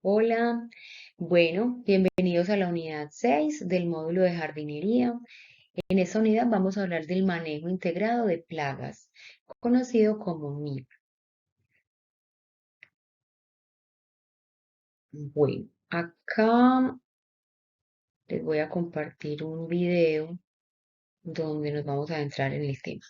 Hola, bueno, bienvenidos a la unidad 6 del módulo de jardinería. En esta unidad vamos a hablar del manejo integrado de plagas, conocido como MIP. Bueno, acá les voy a compartir un video donde nos vamos a adentrar en el tema.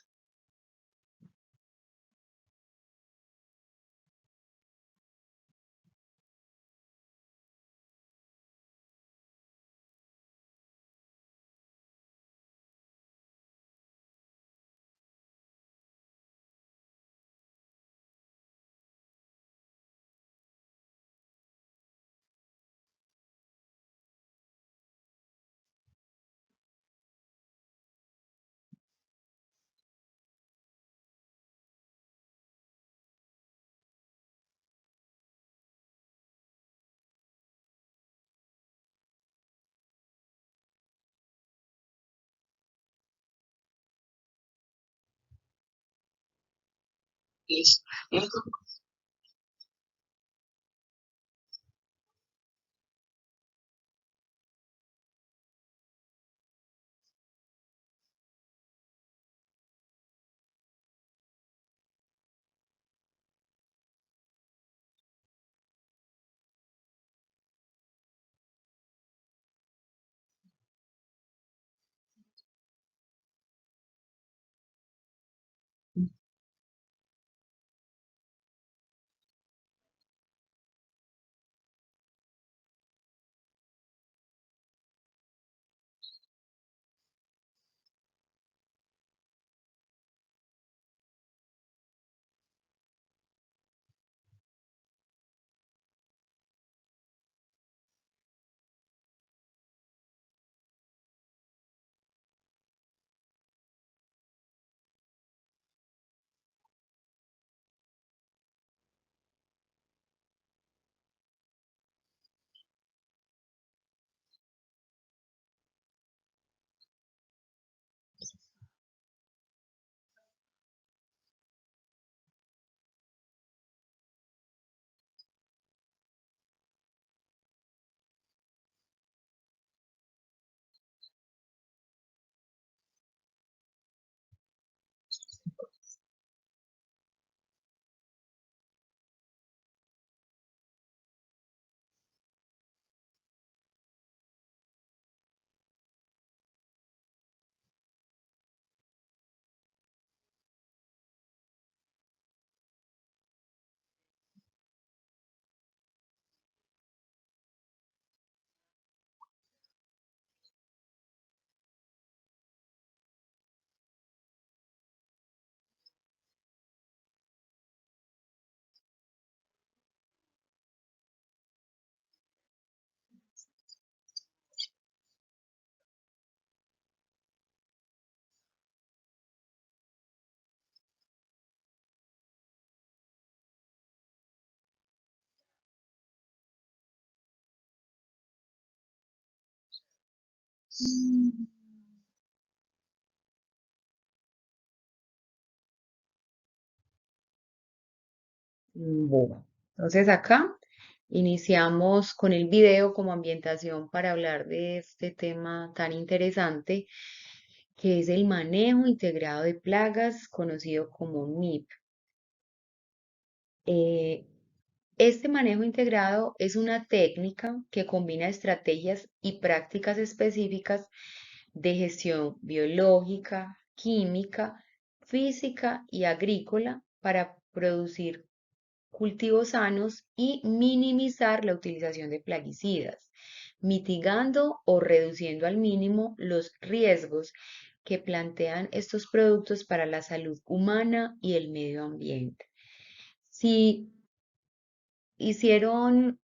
Bueno, entonces acá iniciamos con el video como ambientación para hablar de este tema tan interesante que es el manejo integrado de plagas, conocido como MIP. Eh, Este manejo integrado es una técnica que combina estrategias y prácticas específicas de gestión biológica, química, física y agrícola para producir cultivos sanos y minimizar la utilización de plaguicidas, mitigando o reduciendo al mínimo los riesgos que plantean estos productos para la salud humana y el medio ambiente. Si hicieron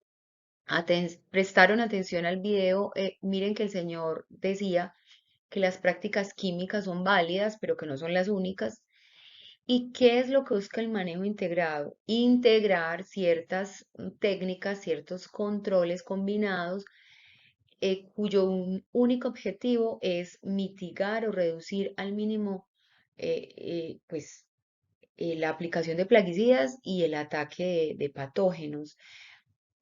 prestaron atención al video, miren que el señor decía que las prácticas químicas son válidas, pero que no son las únicas. ¿Y qué es lo que busca el manejo integrado? Integrar ciertas técnicas, ciertos controles combinados, cuyo único objetivo es mitigar o reducir al mínimo pues, la aplicación de plaguicidas y el ataque de patógenos.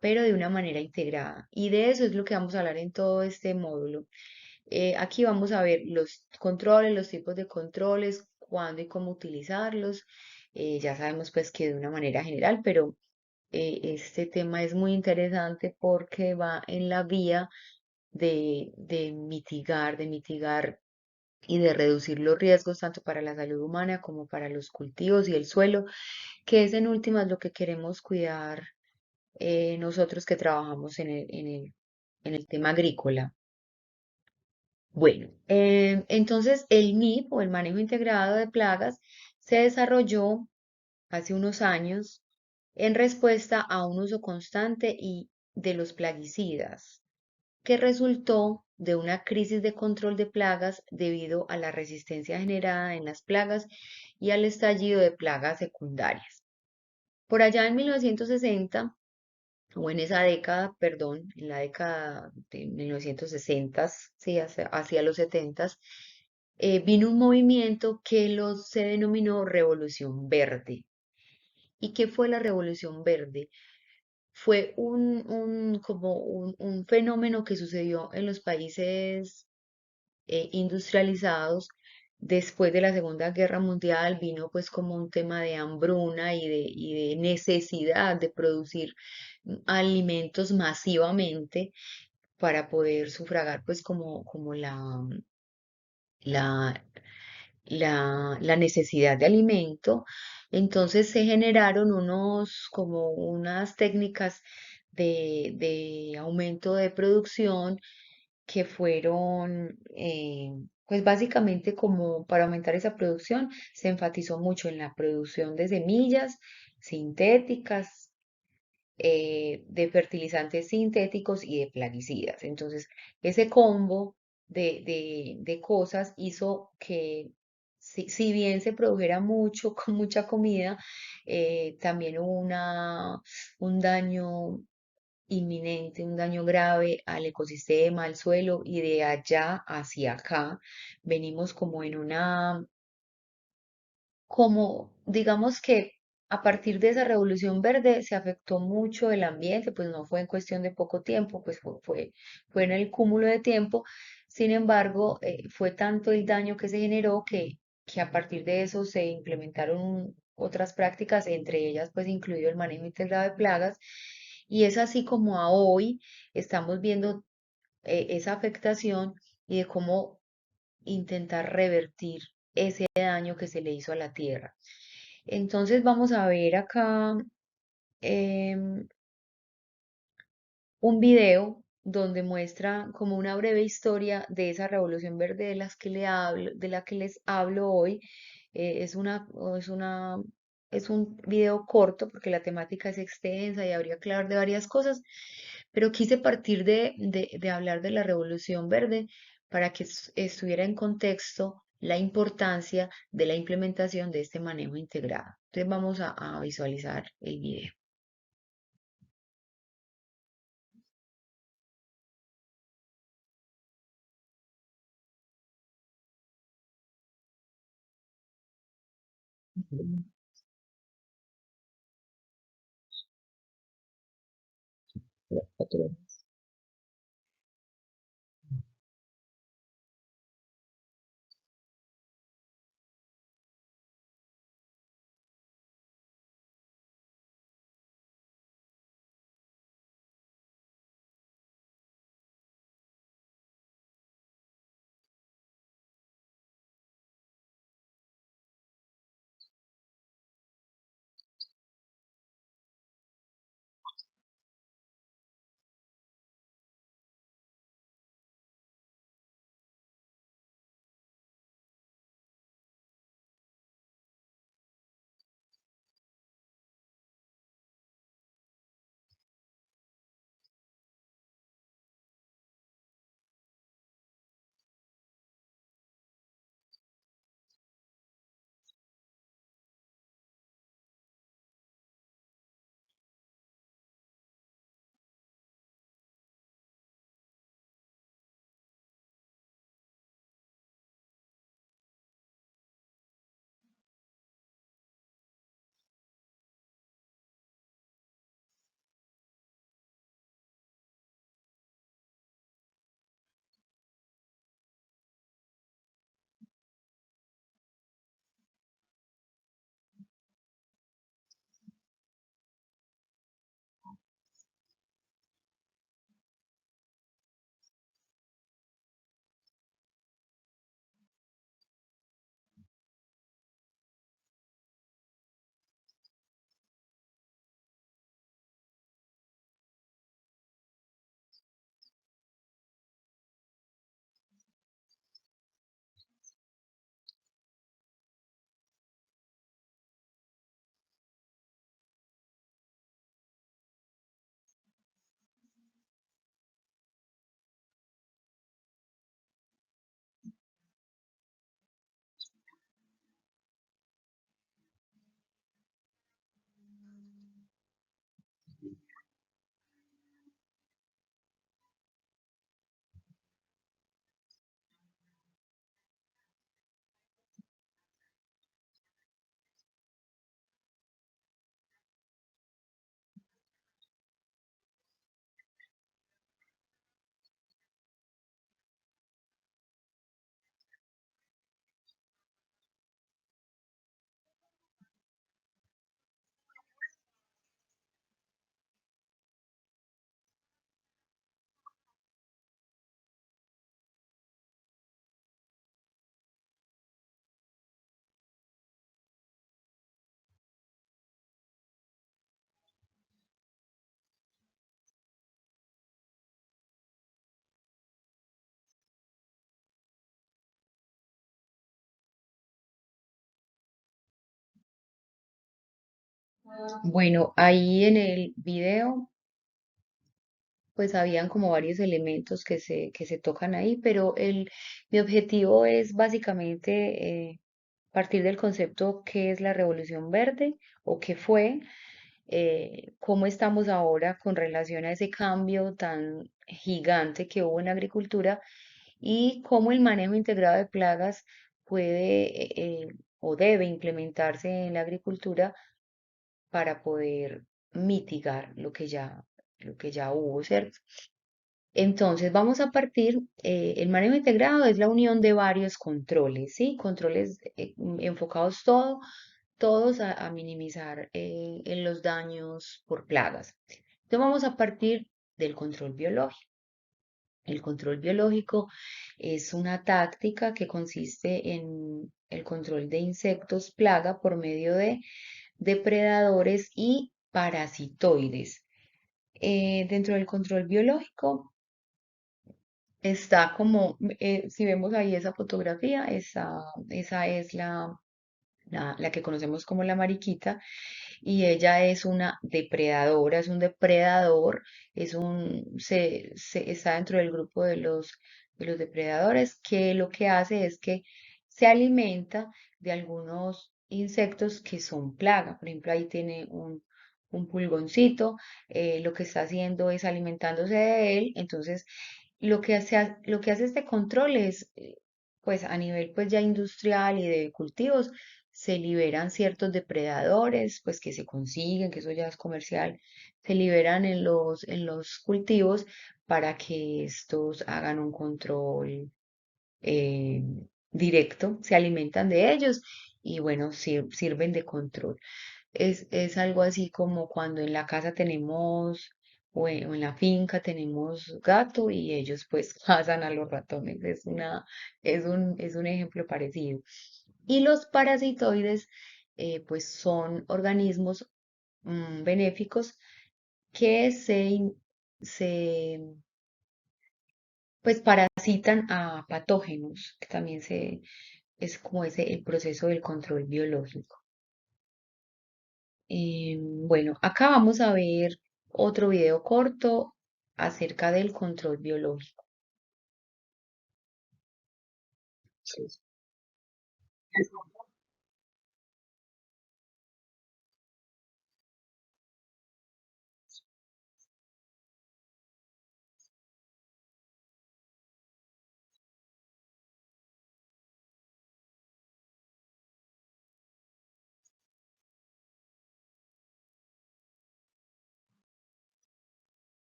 pero de una manera integrada. Y de eso es lo que vamos a hablar en todo este módulo. Aquí vamos a ver los controles, los tipos de controles, cuándo y cómo utilizarlos. Ya sabemos pues que de una manera general, pero este tema es muy interesante porque va en la vía de mitigar y de reducir los riesgos tanto para la salud humana como para los cultivos y el suelo, que es en últimas lo que queremos cuidar nosotros que trabajamos en el tema agrícola. Bueno, entonces el MIP o el manejo integrado de plagas se desarrolló hace unos años en respuesta a un uso constante y de los plaguicidas, que resultó de una crisis de control de plagas debido a la resistencia generada en las plagas y al estallido de plagas secundarias. Por allá en 1960, o en esa década, perdón, en la década de 1960, sí, hacia los 70, vino un movimiento que se denominó Revolución Verde. ¿Y qué fue la Revolución Verde? Fue como un fenómeno que sucedió en los países industrializados. Después de la Segunda Guerra Mundial vino pues como un tema de hambruna y de necesidad de producir alimentos masivamente para poder sufragar pues como la, la necesidad de alimento. Entonces se generaron como unas técnicas de aumento de producción que fueron, pues básicamente como para aumentar esa producción, se enfatizó mucho en la producción de semillas sintéticas, de fertilizantes sintéticos y de plaguicidas. Entonces, ese combo de cosas hizo que, si bien se produjera mucho, con mucha comida, también hubo un daño inminente, un daño grave al ecosistema, al suelo, y de allá hacia acá venimos como en como digamos que a partir de esa revolución verde se afectó mucho el ambiente, pues no fue en cuestión de poco tiempo, pues fue en el cúmulo de tiempo. Sin embargo, fue tanto el daño que se generó que a partir de eso se implementaron otras prácticas, entre ellas pues incluido el manejo integrado de plagas. Y es así como a hoy estamos viendo esa afectación y de cómo intentar revertir ese daño que se le hizo a la tierra. Entonces vamos a ver acá em, un video donde muestra como una breve historia de esa revolución verde de la que les hablo hoy. Es un video corto porque la temática es extensa y habría que hablar de varias cosas, pero quise partir de hablar de la revolución verde para que estuviera en contexto la importancia de la implementación de este manejo integrado. Entonces vamos a visualizar el video. Bueno, ahí en el video pues habían como varios elementos que se tocan ahí, pero mi objetivo es básicamente partir del concepto qué es la Revolución Verde o qué fue, cómo estamos ahora con relación a ese cambio tan gigante que hubo en la agricultura y cómo el manejo integrado de plagas puede o debe implementarse en la agricultura para poder mitigar lo que ya hubo, ¿cierto? Entonces vamos a partir, el manejo integrado es la unión de varios controles, ¿sí? Controles enfocados todos a minimizar en los daños por plagas. Entonces vamos a partir del control biológico. El control biológico es una táctica que consiste en el control de insectos plaga por medio de depredadores y parasitoides. Dentro del control biológico está como, si vemos ahí esa fotografía, esa es la que conocemos como la mariquita, y ella es una depredadora, es un depredador, está dentro del grupo de los depredadores, que lo que hace es que se alimenta de algunos insectos que son plaga. Por ejemplo, ahí tiene un pulgoncito, lo que está haciendo es alimentándose de él, entonces lo que hace este control es, pues a nivel pues ya industrial y de cultivos, se liberan ciertos depredadores, pues que se consiguen, que eso ya es comercial, se liberan en los cultivos para que estos hagan un control eh, directo, se alimentan de ellos y bueno, sirven de control. Es algo así como cuando en la casa tenemos o en la finca tenemos gato y ellos pues cazan a los ratones. Es un ejemplo parecido. Y los parasitoides pues son organismos benéficos que se pues parasitan a patógenos, que también es como ese el proceso del control biológico. Bueno, acá vamos a ver otro video corto acerca del control biológico.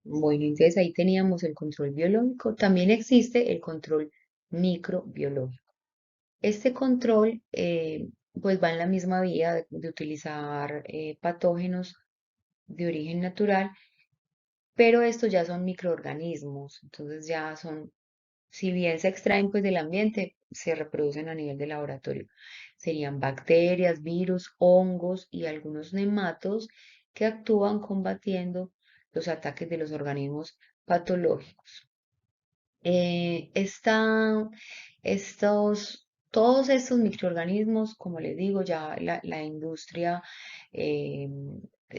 Bueno, entonces ahí teníamos el control biológico. También existe el control microbiológico. Este control pues va en la misma vía de utilizar patógenos de origen natural, pero estos ya son microorganismos, entonces ya son, si bien se extraen pues del ambiente, se reproducen a nivel de laboratorio. Serían bacterias, virus, hongos y algunos nematos que actúan combatiendo los ataques de los organismos patológicos. Todos estos microorganismos, como les digo, ya la industria eh,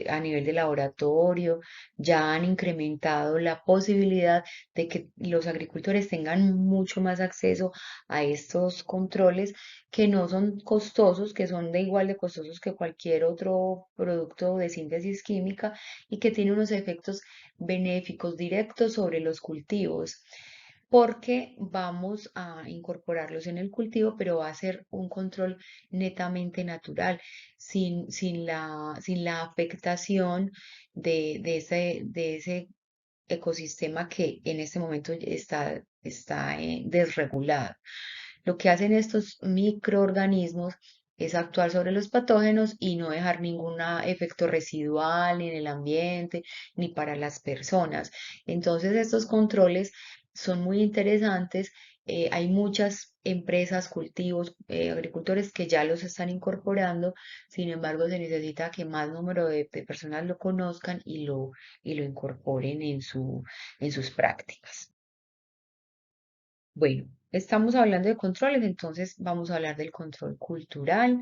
a nivel de laboratorio, ya han incrementado la posibilidad de que los agricultores tengan mucho más acceso a estos controles que no son costosos, que son de igual de costosos que cualquier otro producto de síntesis química y que tiene unos efectos benéficos directos sobre los cultivos, porque vamos a incorporarlos en el cultivo, pero va a ser un control netamente natural, sin la afectación de ese ecosistema que en este momento está desregulado. Lo que hacen estos microorganismos es actuar sobre los patógenos y no dejar ningún efecto residual ni en el ambiente ni para las personas. Entonces, estos controles son muy interesantes. Hay muchas empresas, cultivos, agricultores que ya los están incorporando. Sin embargo, se necesita que más número de personas lo conozcan y lo incorporen en sus prácticas. Bueno, estamos hablando de controles, entonces vamos a hablar del control cultural.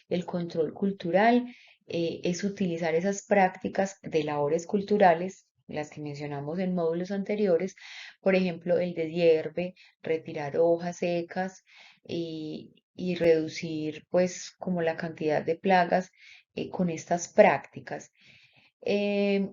El control cultural es utilizar esas prácticas de labores culturales, las que mencionamos en módulos anteriores, por ejemplo, el de hierve, retirar hojas secas y reducir pues como la cantidad de plagas con estas prácticas. Eh,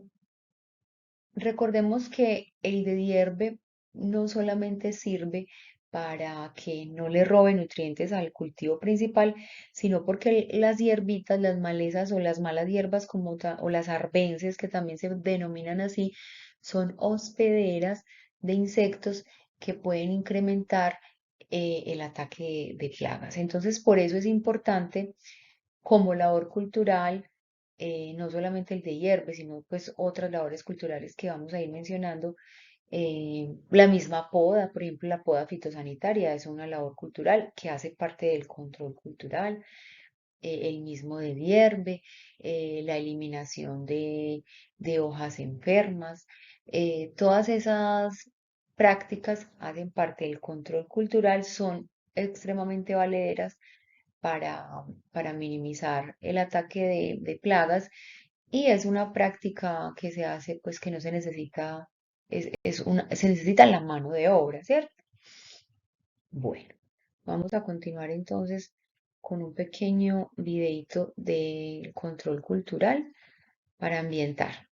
Recordemos que el de hierve no solamente sirve para que no le robe nutrientes al cultivo principal, sino porque las hierbitas, las malezas o las malas hierbas o las arbences, que también se denominan así, son hospederas de insectos que pueden incrementar el ataque de plagas. Entonces, por eso es importante como labor cultural, no solamente el de hierbe, sino pues otras labores culturales que vamos a ir mencionando. La misma poda, por ejemplo, la poda fitosanitaria es una labor cultural que hace parte del control cultural, el mismo de hierbe, la eliminación de hojas enfermas, todas esas prácticas hacen parte del control cultural, son extremadamente valederas para minimizar el ataque de plagas y es una práctica que se hace pues que no se necesita, se necesita la mano de obra, ¿cierto? Bueno, vamos a continuar entonces con un pequeño videito del control cultural para ambientar.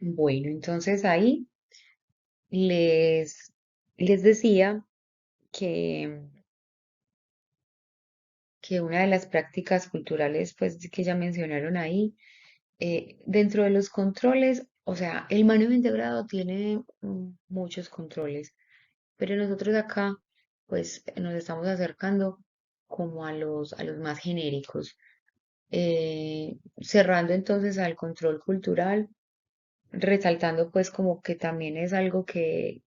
Bueno, entonces ahí les, les decía que, que una de las prácticas culturales, pues, que ya mencionaron ahí, dentro de los controles, o sea, el manejo integrado tiene muchos controles, pero nosotros acá, pues, nos estamos acercando como a los más genéricos. Cerrando entonces al control cultural, resaltando pues como que también es algo que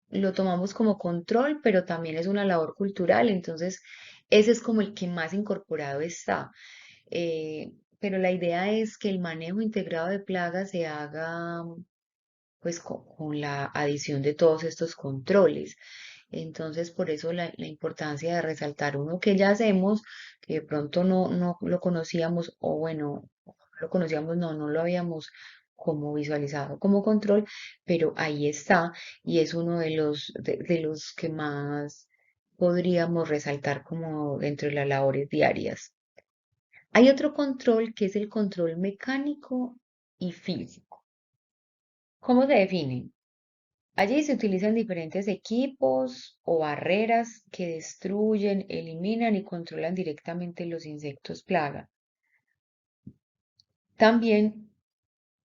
lo tomamos como control, pero también es una labor cultural, entonces ese es como el que más incorporado está. Pero la idea es que el manejo integrado de plagas se haga pues con la adición de todos estos controles. Entonces, por eso la importancia de resaltar uno que ya hacemos, que de pronto no lo conocíamos, o bueno, no lo conocíamos, no lo habíamos como visualizado como control, pero ahí está y es uno de los que más podríamos resaltar como dentro de las labores diarias. Hay otro control que es el control mecánico y físico. ¿Cómo se define? Allí se utilizan diferentes equipos o barreras que destruyen, eliminan y controlan directamente los insectos plaga. También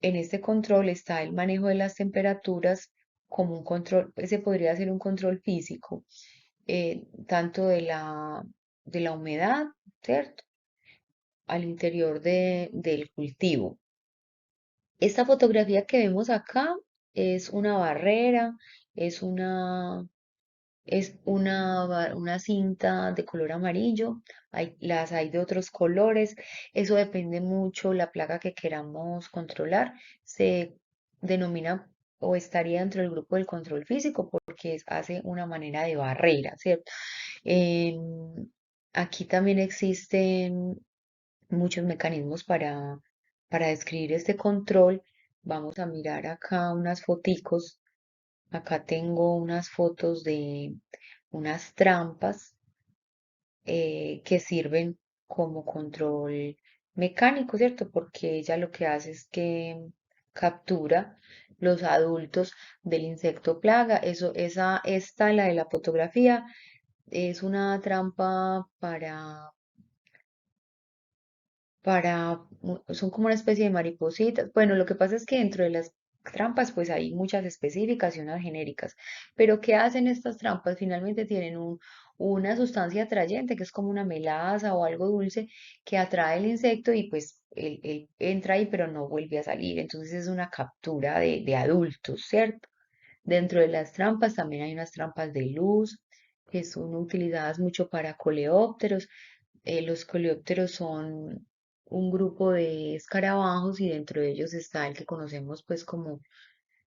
en este control está el manejo de las temperaturas como un control, ese podría ser un control físico, tanto de la humedad, ¿cierto? Al interior del cultivo. Esta fotografía que vemos acá es una barrera, es una cinta de color amarillo, las hay de otros colores, eso depende mucho la plaga que queramos controlar, se denomina o estaría dentro del grupo del control físico porque hace una manera de barrera, ¿cierto? Aquí también existen muchos mecanismos para describir este control. Vamos a mirar acá unas foticos. Acá tengo unas fotos de unas trampas que sirven como control mecánico, ¿cierto? Porque ella lo que hace es que captura los adultos del insecto plaga. Esta, la de la fotografía, es una trampa son como una especie de maripositas. Bueno, lo que pasa es que dentro de las trampas pues hay muchas especificaciones genéricas, pero ¿qué hacen estas trampas? Finalmente tienen una sustancia atrayente que es como una melaza o algo dulce que atrae el insecto y pues él entra ahí pero no vuelve a salir. Entonces es una captura de adultos, ¿cierto? Dentro de las trampas también hay unas trampas de luz que son utilizadas mucho para coleópteros. Los coleópteros son un grupo de escarabajos y dentro de ellos está el que conocemos pues como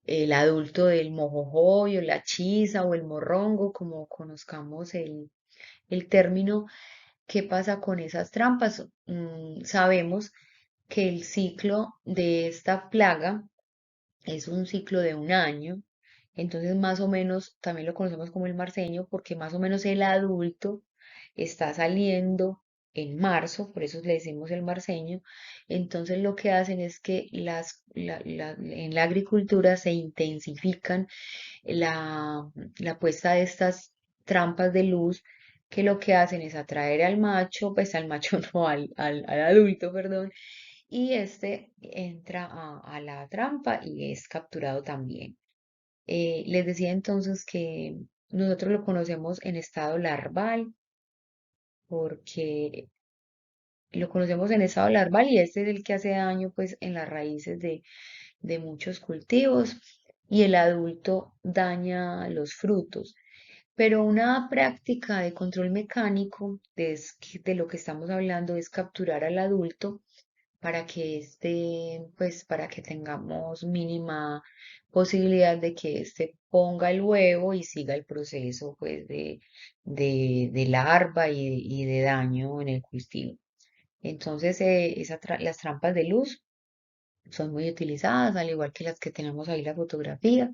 el adulto del mojojoy o la chisa o el morrongo, como conozcamos el término. ¿Qué pasa con esas trampas? Sabemos que el ciclo de esta plaga es un ciclo de un año, entonces más o menos también lo conocemos como el marceño porque más o menos el adulto está saliendo en marzo, por eso le decimos el marceño. Entonces lo que hacen es que en la agricultura se intensifican la puesta de estas trampas de luz que lo que hacen es atraer al macho, pues al macho no, al adulto, perdón, y este entra a la trampa y es capturado también. Les decía entonces que nosotros lo conocemos en estado larval porque lo conocemos en estado larval y este es el que hace daño pues en las raíces de muchos cultivos y el adulto daña los frutos. Pero una práctica de control mecánico, de lo que estamos hablando, es capturar al adulto para que pues para que tengamos mínima posibilidad de que éste ponga el huevo y siga el proceso pues de larva y de daño en el cultivo. Entonces, las trampas de luz son muy utilizadas, al igual que las que tenemos ahí la fotografía.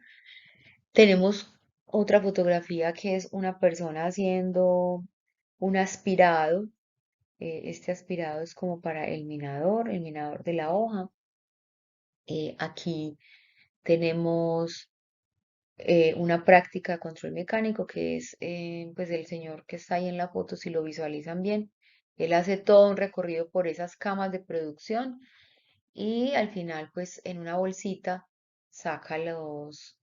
Tenemos otra fotografía que es una persona haciendo un aspirado. Este aspirado es como para el minador de la hoja. Aquí tenemos una práctica de control mecánico que es pues el señor que está ahí en la foto, si lo visualizan bien, él hace todo un recorrido por esas camas de producción y al final pues en una bolsita saca los,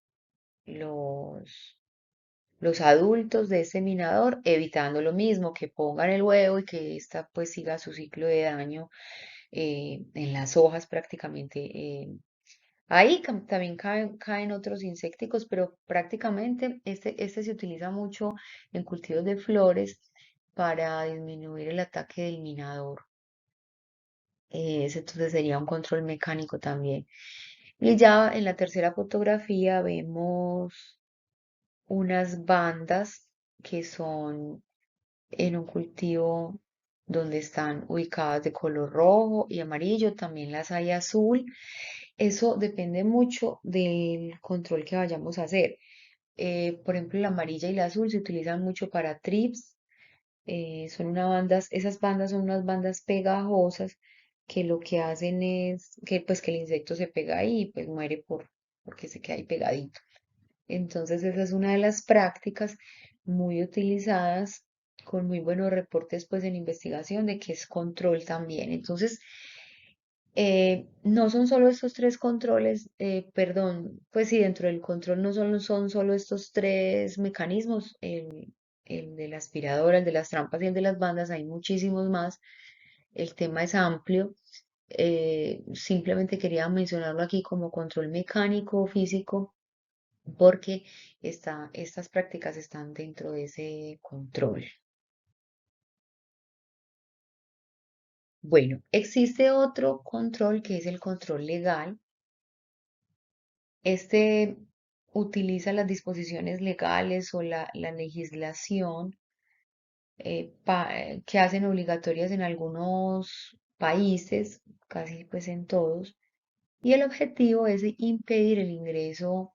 los adultos de ese minador, evitando lo mismo, que pongan el huevo y que ésta pues siga su ciclo de daño en las hojas prácticamente. Ahí también caen otros insecticos, pero prácticamente este se utiliza mucho en cultivos de flores para disminuir el ataque del minador. Ese entonces sería un control mecánico también. Y ya en la tercera fotografía vemos unas bandas que son en un cultivo donde están ubicadas de color rojo y amarillo, también las hay azul. Eso depende mucho del control que vayamos a hacer. Por ejemplo, la amarilla y la azul se utilizan mucho para trips. Son esas bandas son unas bandas pegajosas que lo que hacen es que pues que el insecto se pega ahí y pues muere porque se queda ahí pegadito. Entonces esa es una de las prácticas muy utilizadas con muy buenos reportes pues en investigación de que es control también. Entonces, no son solo estos tres controles, perdón, pues sí, dentro del control no son solo estos tres mecanismos, el de la aspiradora, el de las trampas y el de las bandas, hay muchísimos más. El tema es amplio. Simplemente quería mencionarlo aquí como control mecánico o físico porque estas prácticas están dentro de ese control. Bueno, existe otro control que es el control legal. Este utiliza las disposiciones legales o la legislación que hacen obligatorias en algunos países, casi pues en todos, y el objetivo es de impedir el ingreso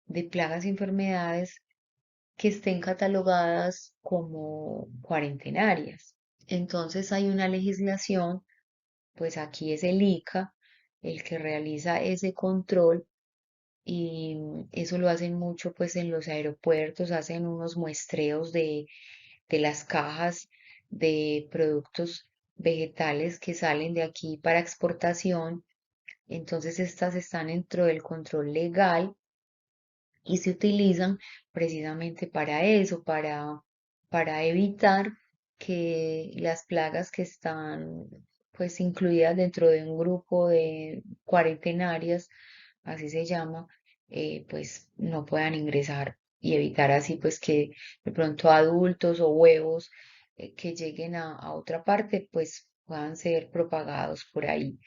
de plagas y enfermedades que estén catalogadas como cuarentenarias. Entonces hay una legislación, pues aquí es el ICA el que realiza ese control y eso lo hacen mucho pues en los aeropuertos, hacen unos muestreos de las cajas de productos vegetales que salen de aquí para exportación. Entonces estas están dentro del control legal y se utilizan precisamente para eso, para evitar que las plagas que están pues incluidas dentro de un grupo de cuarentenarias, así se llama, pues no puedan ingresar y evitar así pues que de pronto adultos o huevos que lleguen a otra parte pues puedan ser propagados por ahí.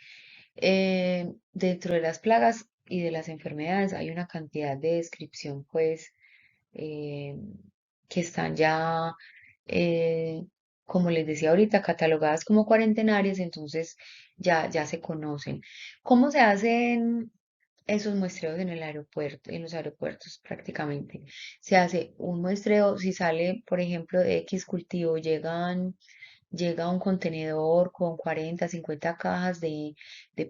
Dentro de las plagas y de las enfermedades hay una cantidad de descripción, pues, eh, que están ya, eh, como les decía ahorita, catalogadas como cuarentenarias, entonces ya se conocen. ¿Cómo se hacen esos muestreos en el aeropuerto, en los aeropuertos prácticamente? Se hace un muestreo, si sale, por ejemplo, de X cultivo, llega un contenedor con 40, 50 cajas de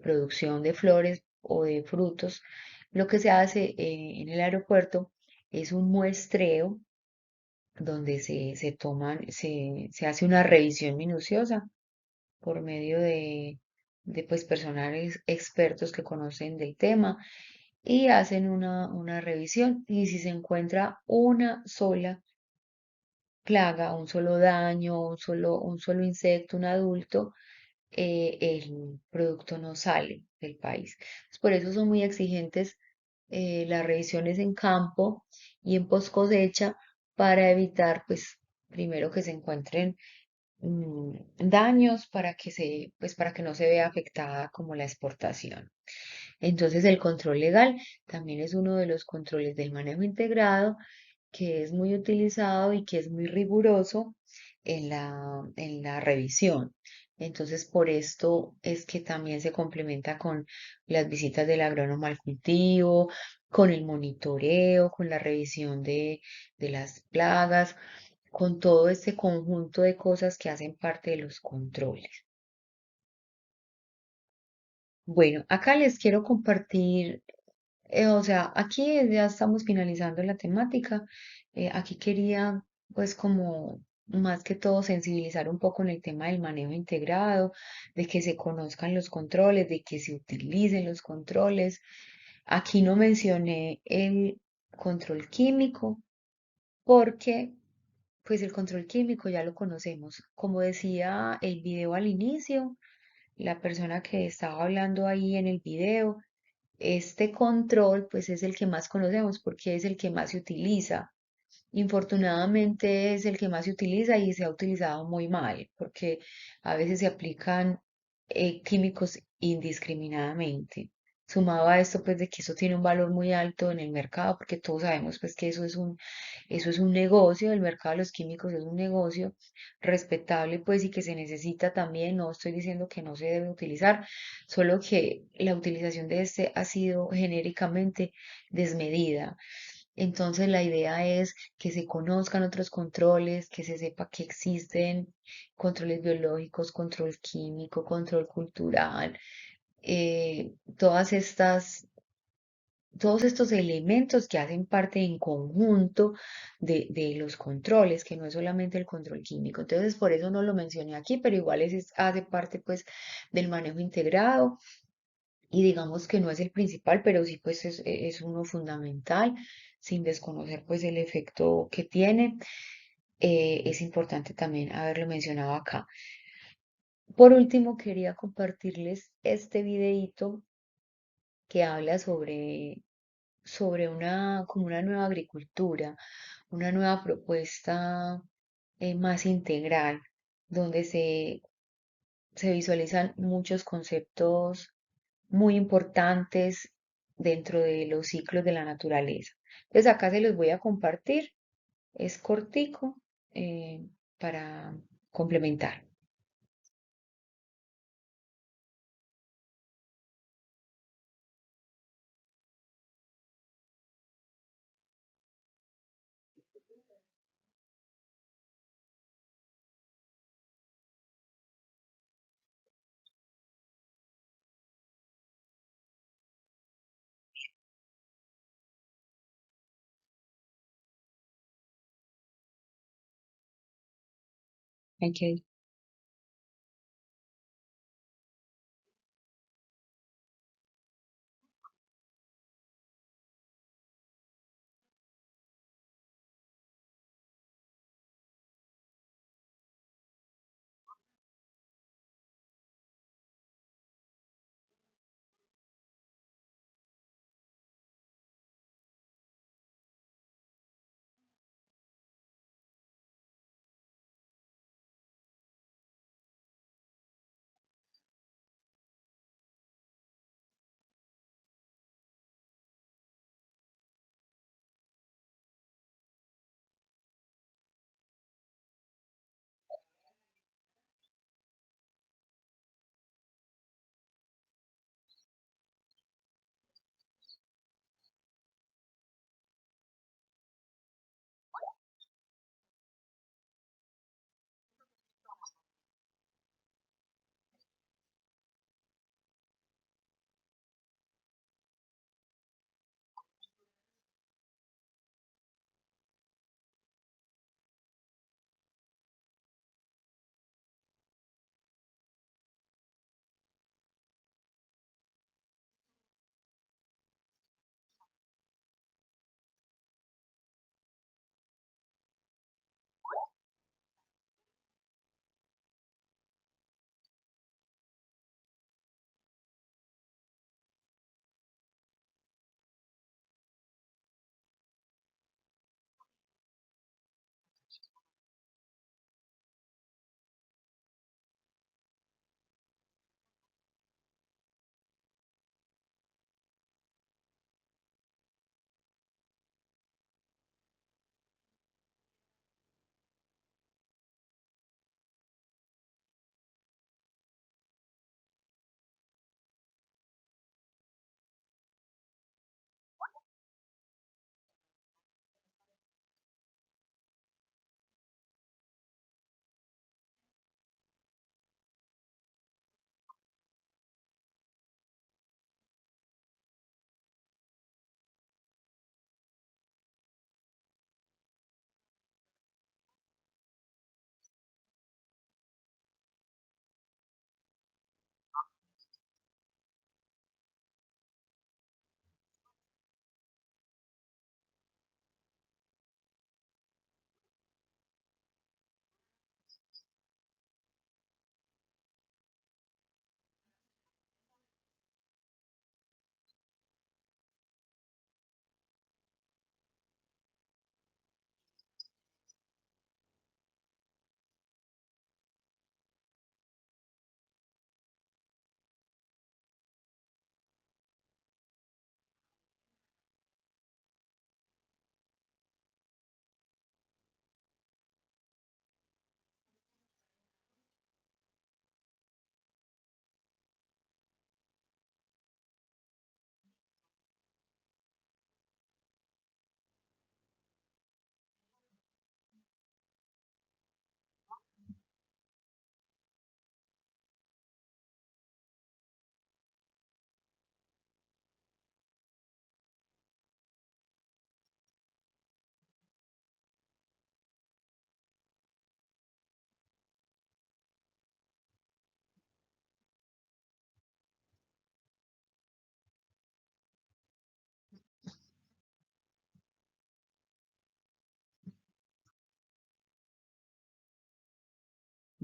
producción de flores o de frutos. Lo que se hace en el aeropuerto es un muestreo donde se hace una revisión minuciosa por medio de pues, personales expertos que conocen del tema y hacen una revisión. Y si se encuentra una sola plaga, un solo daño, un solo insecto, un adulto, el producto no sale del país. Por eso son muy exigentes las revisiones en campo y en post cosecha para evitar, pues, primero que se encuentren daños para que pues para que no se vea afectada como la exportación. Entonces, el control legal también es uno de los controles del manejo integrado que es muy utilizado y que es muy riguroso en la revisión. Entonces, por esto es que también se complementa con las visitas del agrónomo al cultivo, con el monitoreo, con la revisión de las plagas, con todo este conjunto de cosas que hacen parte de los controles. Bueno, acá les quiero compartir, o sea, aquí ya estamos finalizando la temática. Aquí quería, pues, como más que todo sensibilizar un poco en el tema del manejo integrado, de que se conozcan los controles, de que se utilicen los controles. Aquí no mencioné el control químico porque pues el control químico ya lo conocemos. Como decía el video al inicio, la persona que estaba hablando ahí en el video, este control pues es el que más conocemos porque es el que más se utiliza. Infortunadamente es el que más se utiliza y se ha utilizado muy mal porque a veces se aplican químicos indiscriminadamente. Sumado a esto, pues de que eso tiene un valor muy alto en el mercado, porque todos sabemos pues que eso es un negocio, el mercado de los químicos es un negocio respetable pues y que se necesita también, no estoy diciendo que no se debe utilizar, solo que la utilización de este ha sido genéricamente desmedida. Entonces la idea es que se conozcan otros controles, que se sepa que existen controles biológicos, control químico, control cultural, todas todos estos elementos que hacen parte en conjunto de los controles, que no es solamente el control químico. Entonces, por eso no lo mencioné aquí, pero igual hace parte pues del manejo integrado y digamos que no es el principal, pero sí pues es uno fundamental, sin desconocer pues el efecto que tiene. Es importante también haberlo mencionado acá. Por último, quería compartirles este videíto que habla sobre como una nueva agricultura, una nueva propuesta más integral, donde se visualizan muchos conceptos muy importantes dentro de los ciclos de la naturaleza. Entonces acá se los voy a compartir, es cortico para complementar. Ok.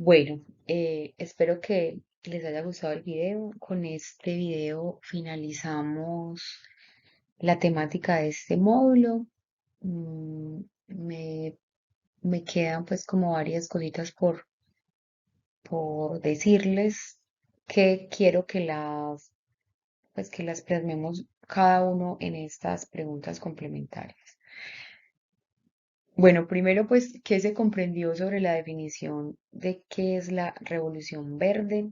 Bueno, espero que les haya gustado el video. Con este video finalizamos la temática de este módulo. Mm, me, me quedan pues como varias cositas por decirles que quiero que que las plasmemos cada uno en estas preguntas complementarias. Bueno, primero pues, ¿qué se comprendió sobre la definición de qué es la revolución verde?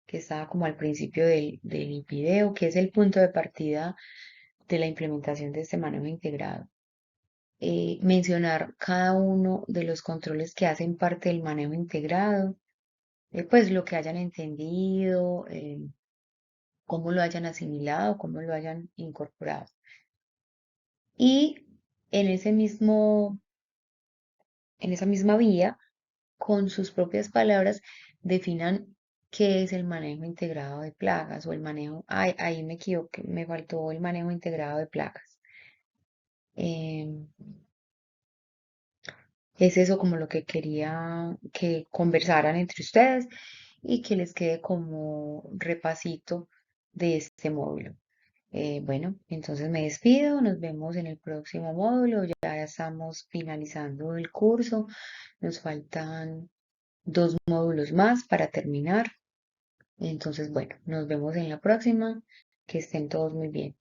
Que estaba como al principio del video, que es el punto de partida de la implementación de este manejo integrado. Mencionar cada uno de los controles que hacen parte del manejo integrado, pues lo que hayan entendido, cómo lo hayan asimilado, cómo lo hayan incorporado. Y en ese mismo, en esa misma vía, con sus propias palabras, definan qué es el manejo integrado de plagas o el manejo, ay, ahí me equivoqué, me faltó el manejo integrado de plagas. Em, es eso como lo que quería que conversaran entre ustedes y que les quede como repasito de este módulo. Bueno, entonces me despido, nos vemos en el próximo módulo, ya estamos finalizando el curso, nos faltan dos módulos más para terminar. Entonces, bueno, nos vemos en la próxima, que estén todos muy bien.